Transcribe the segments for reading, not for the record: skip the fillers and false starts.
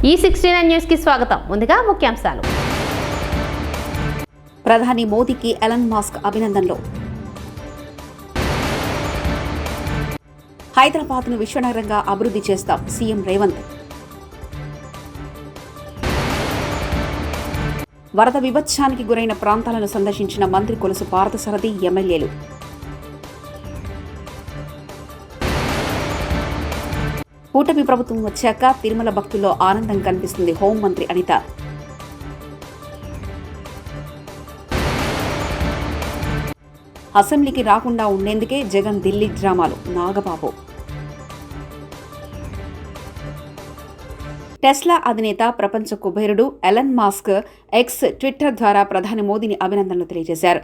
E69 news కి స్వాగతం. ముందుగా ముఖ్యాంశాలు. ప్రధాని మోదీకి ఎలన్ మస్క్ అభినందనలు. హైదరాబాద్ను విశ్వనగరంగా అభివృద్ధి చేస్తాం సీఎం రేవంత్. వరద విభత్సానికి గురైన ప్రాంతాలను సందర్శించిన మంత్రి కొలుసు పార్థసారథి, ఎమ్మెల్యేలు. కూటమి ప్రభుత్వం వచ్చాక తిరుమల భక్తుల్లో ఆనందం కనిపిస్తుంది హోంమంత్రి అనిత. అసెంబ్లీకి రాకుండా ఉండేందుకే జగన్ ఢిల్లీ డ్రామాలు, నాగబాబు. టెస్లా అధినేత, ప్రపంచ కుబేరుడు ఎలన్ మస్క్ ఎక్స్ ట్విట్టర్ ద్వారా ప్రధాని మోదీని అభినందనలు తెలియజేశారు.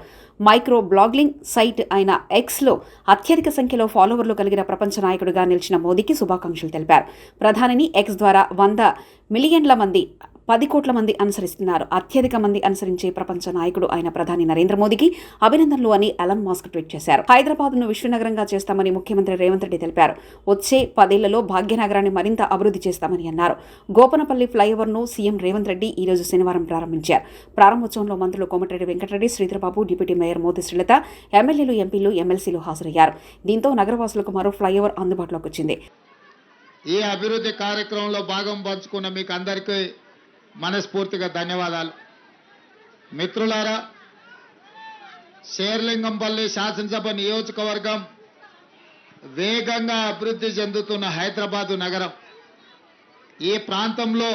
మైక్రో బ్లాగింగ్ సైట్ అయిన ఎక్స్లో అత్యధిక సంఖ్యలో ఫాలోవర్లు కలిగిన ప్రపంచ నాయకుడిగా నిలిచిన మోదీకి శుభాకాంక్షలు తెలిపారు. ప్రధానిని ఎక్స్ ద్వారా 100 మిలియన్ల మంది 10 కోట్ల మంది అనుసరిస్తున్నారు. అత్యధిక మంది అనుసరించే ప్రపంచ నాయకుడు అయిన ప్రధాని నరేంద్ర మోదీకి అభినందనలు అని ఎలన్ మస్క్ ట్వీట్ చేశారు. హైదరాబాద్ను విశ్వనగరంగా చేస్తామని ముఖ్యమంత్రి రేవంత్ రెడ్డి తెలిపారు. వచ్చే 10 ఏళ్లలో భాగ్యనగరాన్ని మరింత అభివృద్ధి చేస్తామని అన్నారు. గోపనపల్లి ఫ్లైఓవర్ను సీఎం రేవంత్ రెడ్డి ఈ రోజు శనివారం ప్రారంభించారు. ప్రారంభోత్సవంలో మంత్రులు కోమటిరెడ్డి వెంకటరెడ్డి, శ్రీధర్బాబు, డిప్యూటీ మేయర్ మోతి శ్రీలత, ఎమ్మెల్యేలు, ఎంపీలు, ఎమ్మెల్సీలు హాజరయ్యారు. దీంతో నగరవాసులకు మరో ఫ్లైఓవర్ అందుబాటులోకి వచ్చింది. ఈ అభివృద్ధి కార్యక్రమంలో భాగం పంచుకున్న మీకు అందరికీ మనస్ఫూర్తిగా ధన్యవాదాలు. మిత్రులారా, శేర్లింగంపల్లి శాసనసభ నియోజకవర్గం వేగంగా అభివృద్ధి చెందుతున్న హైదరాబాదు నగరం. ఈ ప్రాంతంలో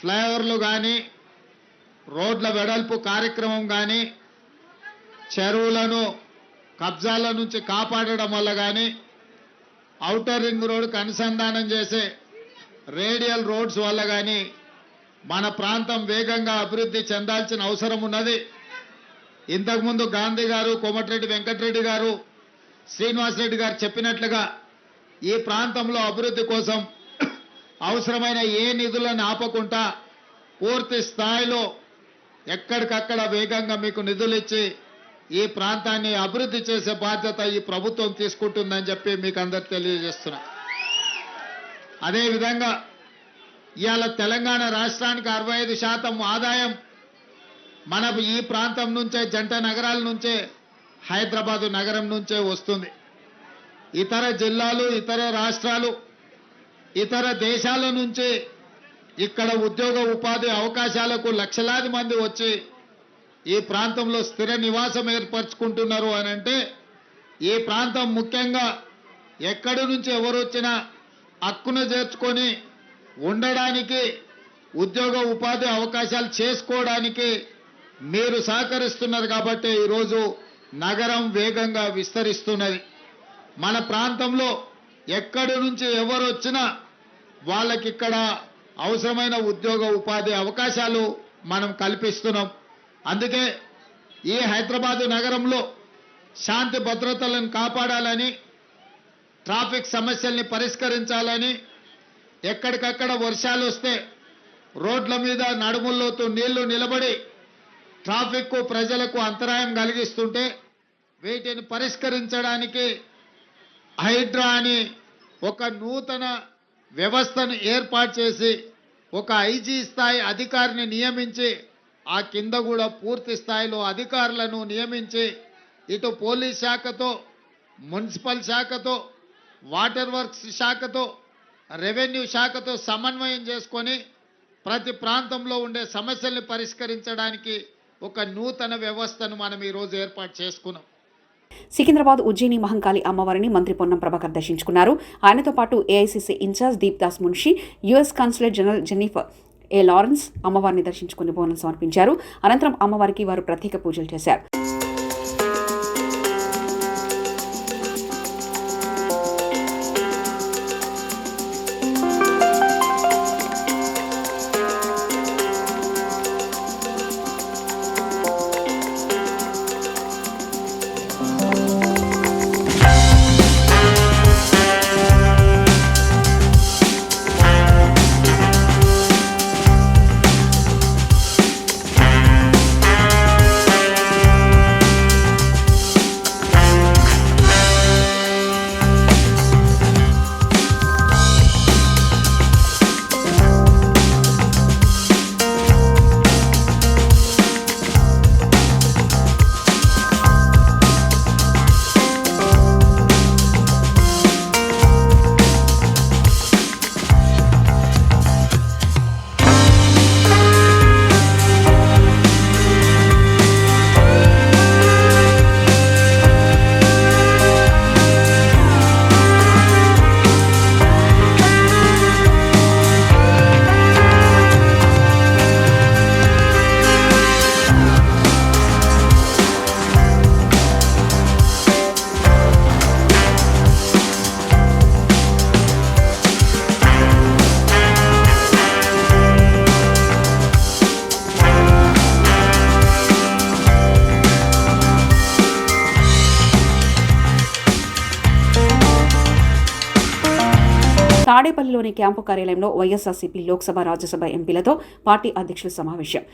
ఫ్లైఓవర్లు కానీ, రోడ్ల వెడల్పు కార్యక్రమం కానీ, చెరువులను కబ్జాల నుంచి కాపాడడం వల్ల కానీ, ఔటర్ రింగ్ రోడ్డుకు అనుసంధానం చేసే రేడియల్ రోడ్స్ వల్ల కానీ మన ప్రాంతం వేగంగా అభివృద్ధి చెందాల్సిన అవసరం ఉన్నది. ఇంతకుముందు గాంధీ గారు, కోమటిరెడ్డి వెంకటరెడ్డి గారు, శ్రీనివాసరెడ్డి గారు చెప్పినట్లుగా ఈ ప్రాంతంలో అభివృద్ధి కోసం అవసరమైన ఏ నిధులను ఆపకుండా పూర్తి స్థాయిలో ఎక్కడికక్కడ వేగంగా మీకు నిధులు ఇచ్చి ఈ ప్రాంతాన్ని అభివృద్ధి చేసే బాధ్యత ఈ ప్రభుత్వం తీసుకుంటుందని చెప్పి మీకు అందరికి తెలియజేస్తున్నా. అదేవిధంగా ఇవాళ తెలంగాణ రాష్ట్రానికి 65% ఆదాయం మన ఈ ప్రాంతం నుంచే, జంట నగరాల నుంచే, హైదరాబాదు నగరం నుంచే వస్తుంది. ఇతర జిల్లాలు, ఇతర రాష్ట్రాలు, ఇతర దేశాల నుంచి ఇక్కడ ఉద్యోగ ఉపాధి అవకాశాలకు లక్షలాది మంది వచ్చి ఈ ప్రాంతంలో స్థిర నివాసం ఏర్పరచుకుంటున్నారు అని అంటే ఈ ప్రాంతం ముఖ్యంగా ఎక్కడి నుంచి ఎవరు వచ్చినా హక్కును చేర్చుకొని ఉండడానికి, ఉద్యోగ ఉపాధి అవకాశాలు చేసుకోవడానికి మీరు సహకరిస్తున్నారు. కాబట్టి ఈరోజు నగరం వేగంగా విస్తరిస్తున్నది. మన ప్రాంతంలో ఎక్కడి నుంచి ఎవరు వచ్చినా వాళ్ళకి ఇక్కడ అవసరమైన ఉద్యోగ ఉపాధి అవకాశాలు మనం కల్పిస్తున్నాం. అందుకే ఈ హైదరాబాదు నగరంలో శాంతి భద్రతలను కాపాడాలని, ట్రాఫిక్ సమస్యల్ని పరిష్కరించాలని, ఎక్కడికక్కడ వర్షాలు వస్తే రోడ్ల మీద నడుముల్లోతూ నీళ్లు నిలబడి ట్రాఫిక్ ప్రజలకు అంతరాయం కలిగిస్తుంటే వీటిని పరిష్కరించడానికి హైడ్రా అని ఒక నూతన వ్యవస్థను ఏర్పాటు చేసి ఒక ఐజీ స్థాయి అధికారిని నియమించి ఆ కింద కూడా పూర్తి స్థాయిలో అధికారులను నియమించి ఇటు పోలీస్ శాఖతో, మున్సిపల్ శాఖతో, వాటర్ వర్క్స్ శాఖతో, రెవెన్యూ శాఖతో సమన్వయం చేసుకొని ప్రతి ప్రాంతంలో ఉండే సమస్యల్ని పరిష్కరించడానికి ఒక నూతన వ్యవస్థను మనం ఈరోజు ఏర్పాటు చేసుకున్నాం. సికింద్రాబాద్ ఉజ్జయిని మహంకాళి అమ్మవారిని మంత్రి పొన్నం ప్రభాకర్ దర్శించుకున్నారు. ఆయనతో పాటు AICC incharge Deepdas Munshi, US consulate general Jennifer A Lawrence అమ్మవారిని దర్శించుకుని బోనం సమర్పించారు. అనంతరం అమ్మవారికి వారు ప్రత్యేక పూజలు చేశారు. తాడేపల్లిలోని క్యాంపు కార్యాలయంలో వైఎస్ఆర్సీపీ లోక్సభ రాజ్యసభ ఎంపీలతో పార్టీ అధ్యక్షుల సమావేశం.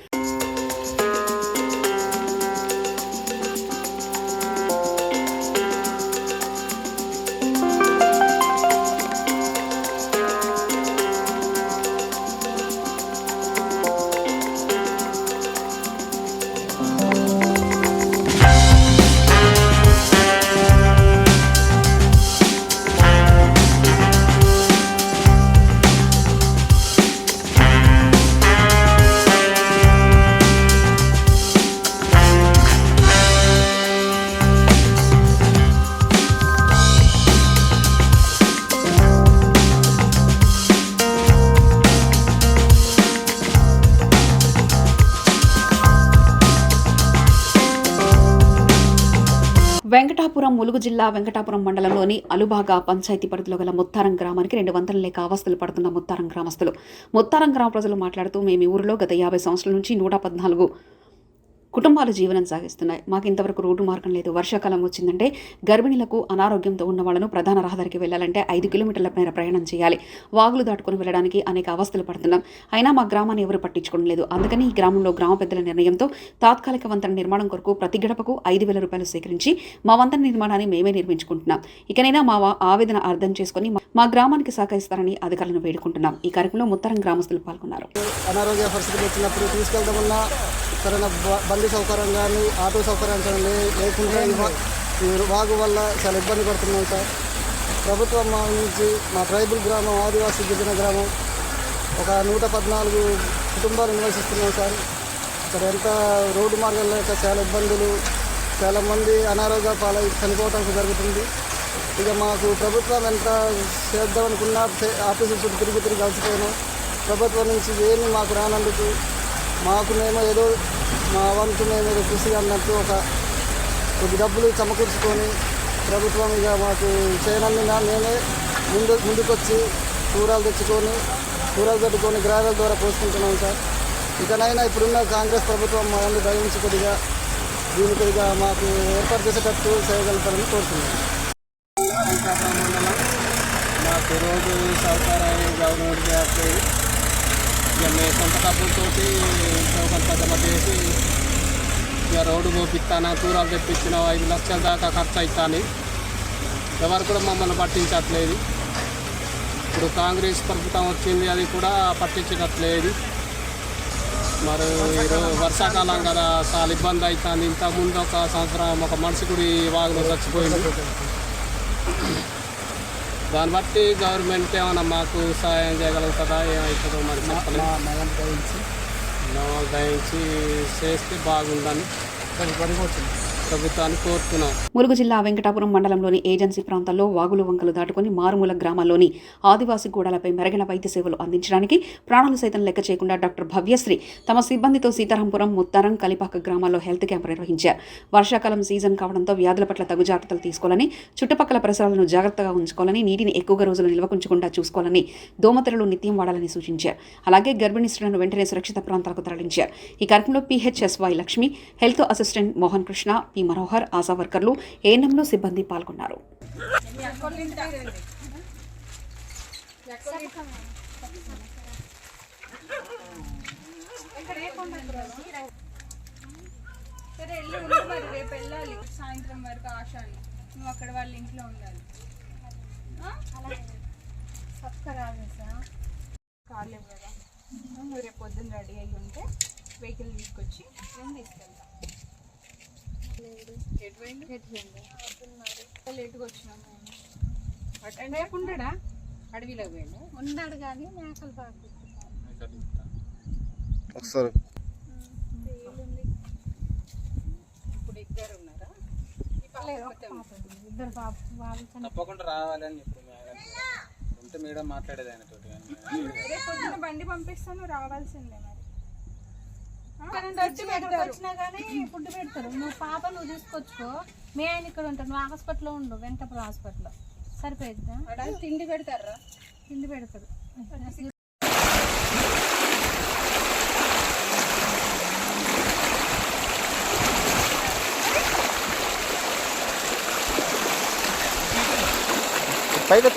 వెంకటాపురం ములుగు జిల్లా వెంకటాపురం మండలంలోని అలుబాగా పంచాయతీ పరిధిలో గల ముత్తారం గ్రామానికి 200 లేక ఆవస్థలు పడుతున్న ముత్తారం గ్రామస్తులు. ముత్తారం గ్రామ ప్రజలు మాట్లాడుతూ, మేము ఈ ఊరిలో గత 50 సంవత్సరాల నుంచి 114 కుటుంబాలు జీవనం సాగిస్తున్నాయి. మాకు ఇంతవరకు రోడ్డు మార్గం లేదు. వర్షాకాలం వచ్చిందంటే గర్భిణీలకు, అనారోగ్యంతో ఉన్న వాళ్లను ప్రధాన రహదారికి వెళ్లాలంటే 5 కిలోమీటర్ల మేర ప్రయాణం చేయాలి. వాగులు దాటుకుని వెళ్లడానికి అనేక అవస్థలు పడుతున్నాం. అయినా మా గ్రామాన్ని ఎవరు పట్టించుకోవడం లేదు. అందుకని ఈ గ్రామంలో గ్రామ పెద్దల నిర్ణయంతో తాత్కాలిక వంతెన నిర్మాణం కొరకు ప్రతి గడపకు 5,000 రూపాయలు సేకరించి మా వంతెన నిర్మాణాన్ని మేమే నిర్మించుకుంటున్నాం. ఇకనైనా మా ఆవేదన అర్థం చేసుకుని మా గ్రామానికి సహకరిస్తారని అధికారులను వేడుకుంటున్నాం. ఈ కార్యక్రమంలో ముత్తారం గ్రామస్తులు పాల్గొన్నారు. అనారోగ్య పరిస్థితులు వచ్చినప్పుడు తీసుకెళ్దామన్నా సరైన బండి సౌకర్యం కానీ ఆటో సౌకర్యం కానీ లేకుండా ఈ వాగు వల్ల చాలా ఇబ్బంది పడుతున్నాం సార్. ప్రభుత్వం మా నుంచి మా ట్రైబల్ గ్రామం, ఆదివాసీ గిరిజన గ్రామం ఒక 114 కుటుంబాలు నివసిస్తున్నాం సార్. ఇక్కడ ఎంత రోడ్డు మార్గం లేక చాలా ఇబ్బందులు, చాలామంది అనారోగ్య పాలై చనిపోవడానికి జరుగుతుంది. ఇక మాకు ప్రభుత్వం ఎంత చేద్దామనుకున్నా ఆఫీసుల చుట్టూ తిరిగి కలిసిపోయినాం. ప్రభుత్వం నుంచి ఏమి మాకు రానందుకు మాకు మేము ఏదో మా వంతు మేము ఏదో కృషి అన్నట్టు కొద్ది డబ్బులు సమకూర్చుకొని ప్రభుత్వం ఇక మాకు చేయనందున మేమే ముందుకొచ్చి కూరలు పెట్టుకొని గ్రామాల ద్వారా పోసుకుంటున్నాం సార్. ఇకనైనా ఇప్పుడున్న కాంగ్రెస్ ప్రభుత్వం మా అందరూ దయించి కొద్దిగా మాకు ఏర్పాటు చేసేటట్టు చేయగలుగుతారని కోరుతున్నాం. మాకు రోడ్డు సౌకర్యాన్ని గవర్నమెంట్ చేస్తాయి. ఇక మేము సొంత డబ్బులతో కొంత జమ చేసి ఇక రోడ్డు పోపిస్తాను, కూరలు తెప్పించిన 5 లక్షల దాకా ఖర్చు అవుతాను. ఎవరు కూడా మమ్మల్ని పట్టించట్లేదు. ఇప్పుడు కాంగ్రెస్ ప్రభుత్వం వచ్చింది, అది కూడా పట్టించట్లేదు. మరి వర్షాకాలం కదా చాలా ఇబ్బంది అవుతుంది. ఇంతకుముందు ఒక సంవత్సరం ఒక మనిషి కూడా వాగులో చచ్చిపోయింది. దాన్ని బట్టి గవర్నమెంట్ ఏమైనా మాకు సహాయం చేయగలుగుతుందా, ఏమవుతుందో మరి దయించి చేస్తే బాగుందని ప్రభుత్వాన్ని కోరుతున్నాం. ములుగు జిల్లా వెంకటాపురం మండలంలోని ఏజెన్సీ ప్రాంతాల్లో వాగులు వంకలు దాటుకుని మారుమూల గ్రామాల్లోని ఆదివాసీ గూడాలపై మెరుగైన వైద్య సేవలు అందించడానికి ప్రాణాలు సైతం లెక్క చేయకుండా డాక్టర్ భవ్యశ్రీ తమ సిబ్బందితో సీతారాంపురం, ముత్తారం, కలిపాక గ్రామాల్లో హెల్త్ క్యాంపు నిర్వహించారు. వర్షాకాలం సీజన్ కావడంతో వ్యాధుల పట్ల తగు జాగ్రత్తలు తీసుకోవాలని, చుట్టుపక్కల పరిసరాలను జాగ్రత్తగా ఉంచుకోవాలని, నీటిని ఎక్కువగా రోజులు నిల్వకుంచకుండా చూసుకోవాలని, దోమతెరలు నిత్యం వాడాలని సూచించారు. అలాగే గర్భిణీ స్త్రీలను వెంటనే సురక్షిత ప్రాంతాలకు తరలించారు. ఈ కార్యక్రమంలో PHSY Lakshmi, health assistant Mohan Krishna, P Manohar, ASHA వర్కర్లు, ఏఎన్ఎంలో సిబ్బంది పాల్గొన్నారు. రేపు వెళ్ళాలి సాయంత్రం వరకు. ఆశాని నువ్వు అక్కడ వాళ్ళ ఇంట్లో ఉండాలి. కాలేవు కదా, నువ్వు రేపు పొద్దున్న రెడీ అయ్యి ఉంటే వెహికల్ తీసుకొచ్చి నేను తీసుకెళ్తా. లేటుగా వచ్చినాము. రేపు ఉండడా? అడవిలో పోయిండు. ఉన్నాడు కానీ మేకలు బాగా ఇప్పుడు ఇద్దరు ఉన్నారా? ఇద్దరు తప్పకుండా రావాలని చెప్పి ఉంటే మేడం మాట్లాడేది ఆయన తోటి. రేపు పొద్దున్న బండి పంపిస్తాను, రావాల్సిందే. మరి వచ్చినా కానీ ఫుడ్ పెడతారు. నువ్వు పాప నువ్వు తీసుకొచ్చుకో, మీ ఆయన ఇక్కడ ఉంటాడు, నువ్వు హాస్పిటల్లో ఉండు, వెంకటపురం హాస్పిటల్లో సరిపోయిద్దా? తిండి పెడతారా? తిండి పెడతారు. పైకి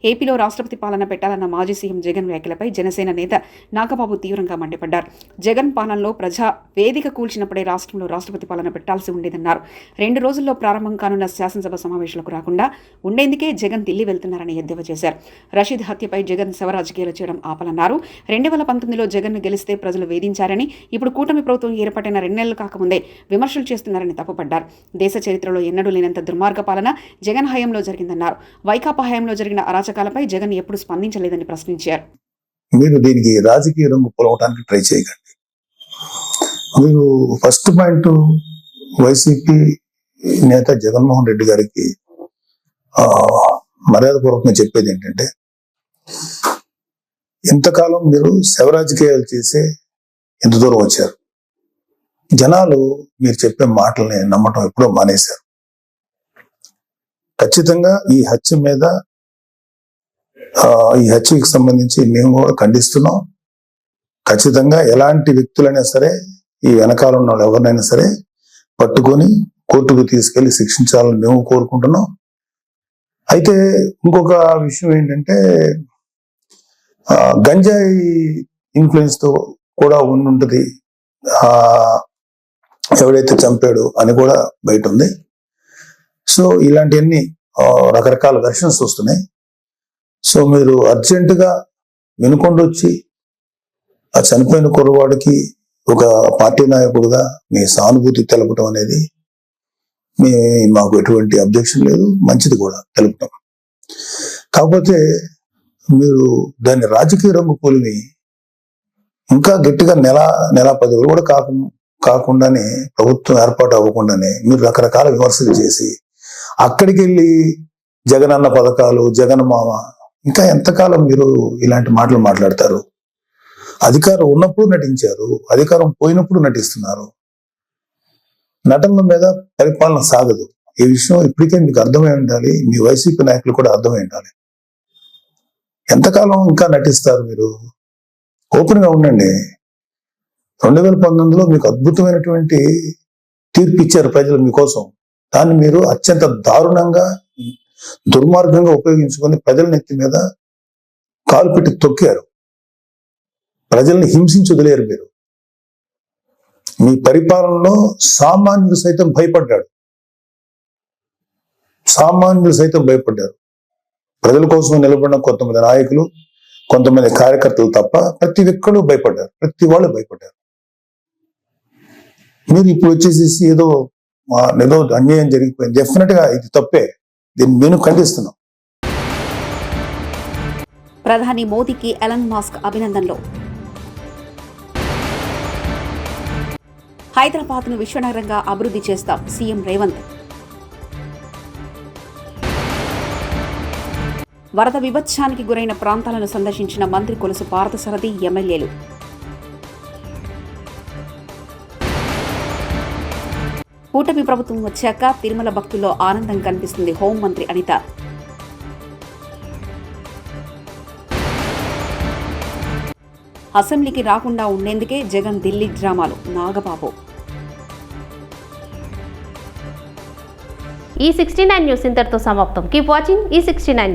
ఏపీలో రాష్ట్రపతి పాలన పెట్టాలన్న మాజీ సీఎం జగన్ వ్యాఖ్యలపై జనసేన నేత నాగబాబు తీవ్రంగా మండిపడ్డారు. జగన్ పాలనలో ప్రజా వేదిక కూల్చినప్పుడే రాష్ట్రంలో రాష్ట్రపతి పాలన పెట్టాల్సి ఉండేదన్నారు. 2 రోజుల్లో ప్రారంభం కానున్న శాసనసభ సమావేశాలకు రాకుండా ఉండేందుకే జగన్ ఢిల్లీ వెళ్తున్నారని ఎద్దేవా చేశారు. రషీద్ హత్యపై జగన్ శవ రాజకీయాలు చేయడం ఆపాలన్నారు. 2019లో జగన్ గెలిస్తే ప్రజలు వేధించారని, ఇప్పుడు కూటమి ప్రభుత్వం ఏర్పాటైన 2 నెలలు కాకముందే విమర్శలు చేస్తున్నారని తప్పుపడ్డారు. దేశ చరిత్రలో ఎన్నడూ లేనంత దుర్మార్గ పాలన జగన్ హయాంలో జరిగిందన్నారు. వైకాపా హయాంలో జరిగిన అరాచకాలపై జగన్ ఎప్పుడు స్పందించలేదని ప్రశ్నించారు. మీరు దీనికి రాజకీయ రంగు పొలవటానికి ట్రై చేయకండి. మీరు ఫస్ట్ పాయింట్ వైసీపీ నేత జగన్మోహన్ రెడ్డి గారికి మర్యాదపూర్వకంగా చెప్పేది ఏంటంటే, ఇంతకాలం మీరు శవ రాజకీయాలు చేసే ఎంత దూరం వచ్చారు. జనాలు మీరు చెప్పే మాటల్ని నమ్మటం ఎప్పుడో మానేశారు. ఖచ్చితంగా ఈ హత్యకి సంబంధించి మేము కూడా ఖండిస్తున్నాం. ఖచ్చితంగా ఎలాంటి వ్యక్తులైనా సరే, ఈ వెనకాల ఉన్న వాళ్ళు ఎవరినైనా సరే పట్టుకొని కోర్టుకు తీసుకెళ్లి శిక్షించాలని మేము కోరుకుంటున్నాం. అయితే ఇంకొక విషయం ఏంటంటే, గంజాయి ఇన్ఫ్లుయెన్స్ తో కూడా ఉండుంటది ఎవడైతే చంపాడు అని కూడా బయట ఉంది. సో ఇలాంటివన్నీ రకరకాల వెర్షన్స్ వస్తున్నాయి. సో మీరు అర్జెంటుగా వినుకొండొచ్చి ఆ చనిపోయిన కుర్రవాడికి ఒక పార్టీ నాయకుడుగా మీ సానుభూతి తెలపడం అనేది మాకు ఎటువంటి అబ్జెక్షన్ లేదు, మంచిది కూడా తెలుపుతాం. కాకపోతే మీరు దాన్ని రాజకీయ రంగు కొలిమి ఇంకా గట్టిగా నెల 10 రోజులు కూడా కాకుండానే ప్రభుత్వం ఏర్పాటు అవ్వకుండానే మీరు రకరకాల విమర్శలు చేసి అక్కడికి వెళ్ళి జగన్ అన్న పథకాలు, జగన్ మామ, ఇంకా ఎంతకాలం మీరు ఇలాంటి మాటలు మాట్లాడతారు? అధికారం ఉన్నప్పుడు నటించారు, అధికారం పోయినప్పుడు నటిస్తున్నారు. నటనల మీద పరిపాలన సాగదు. ఈ విషయం ఇప్పటికే మీకు అర్థమై ఉండాలి, మీ వైసీపీ నాయకులు కూడా అర్థమై ఉండాలి. ఎంతకాలం ఇంకా నటిస్తారు మీరు? ఓపెన్ గా ఉండండి. 2019లో మీకు అద్భుతమైనటువంటి తీర్పు ఇచ్చారు ప్రజలు మీకోసం. దాన్ని మీరు అత్యంత దారుణంగా, దుర్మార్గంగా ఉపయోగించుకొని ప్రజల నెత్తి మీద కాలు పెట్టి తొక్కారు. ప్రజల్ని హింసించి వదిలేరు మీరు. మీ పరిపాలనలో సామాన్యులు సైతం భయపడ్డారు. ప్రజల కోసం నిలబడిన కొంతమంది నాయకులు, కొంతమంది కార్యకర్తలు తప్ప ప్రతి ఒక్కరు భయపడ్డారు. ప్రతి వాళ్ళు భయపడ్డారు. మీరు ఇప్పుడు వచ్చేసేసి ఏదో అన్యాయం జరిగిపోయింది. డెఫినెట్ గా ఇది తప్పే. దీన్ని మేము ఖండిస్తున్నాం. ప్రధాని మోదీకి ఎలన్ మాస్క్ అభినందనలు. హైదరాబాద్ను విశ్వనగరంగా అభివృద్ధి చేస్తాం సీఎం రేవంత్. వరద విభత్సానికి గురైన ప్రాంతాలను సందర్శించిన మంత్రి కొలుసు పార్థసారథి, ఎమ్మెల్యేలు. కూటమి ప్రభుత్వం వచ్చాక తిరుమల భక్తుల్లో ఆనందం కనిపిస్తుంది హోంమంత్రి అనిత. అసెంబ్లీకి రాకుండా ఉండేందుకే జగన్ ఢిల్లీ డ్రామాలు, నాగబాబు. ఈ 69 న్యూస్ ఇంతటితో సమాప్తం. కీప్ వాచింగ్ ఈ 69.